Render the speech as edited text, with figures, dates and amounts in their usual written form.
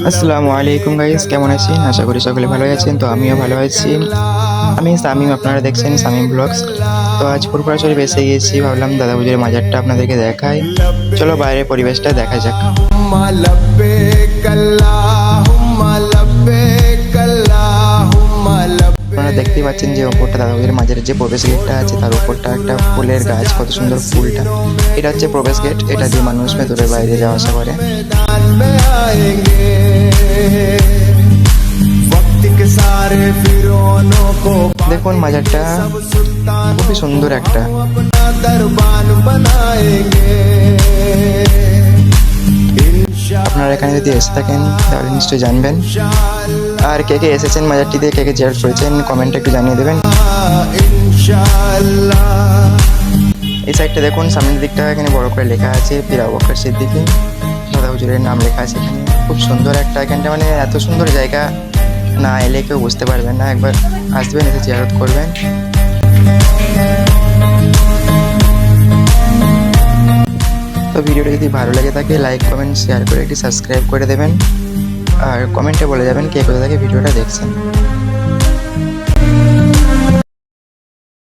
আসসালামু আলাইকুম গাইস, কেমন আছেন? আশা করি সকলে ভালো আছেন। তো আমিও ভালো আছি। আমি সামিম, আপনারা দেখছেন সামিম ব্লগস। তো আজ ফুরফুরা শরীফ এসে গেছি, ভাবলাম দাদা হুজুরের মাজারটা আপনাদেরকে দেখাই। চলো বাইরের পরিবেশটা দেখা যাক। আপনারা দেখতেই পাচ্ছেন যে ওপরটা দাদা হুজুরের মাজারের যে প্রবেশ গেটটা আছে তার উপরটা একটা ফুলের গাছ, কত সুন্দর ফুলটা। এটা হচ্ছে প্রবেশ গেট, এটা দিয়ে মানুষ ভেতরের বাইরে যাওয়া আসা করে। দেখুন মাজারটা খুবই সুন্দর একটা। আপনারা এখানে যদি এসে থাকেন তাহলে নিশ্চয়ই জানবেন। আর কে কে এসেছেন মাজারটিতে, কে কে জিয়ারত করেছেন কমেন্টে একটু জানিয়ে দেবেন। এই সাইডটা দেখুন, সামনের দিকটা এখানে বড় করে লেখা আছে পীর আবু বকর সিদ্দিকী, দাদা হুজুরের নাম লেখা আছে এখানে। খুব সুন্দর একটা, এখানটা মানে এত সুন্দর জায়গা, না এলে কেউ বুঝতে পারবেন না। একবার আসবেন, এসে জিয়ারত করবেন। তো ভিডিওটা যদি ভালো লাগে থাকে লাইক কমেন্ট শেয়ার করে একটি সাবস্ক্রাইব করে দেবেন। আর কমেন্টে বলে যাবেন কে কোথা থেকে ভিডিওটা দেখছেন।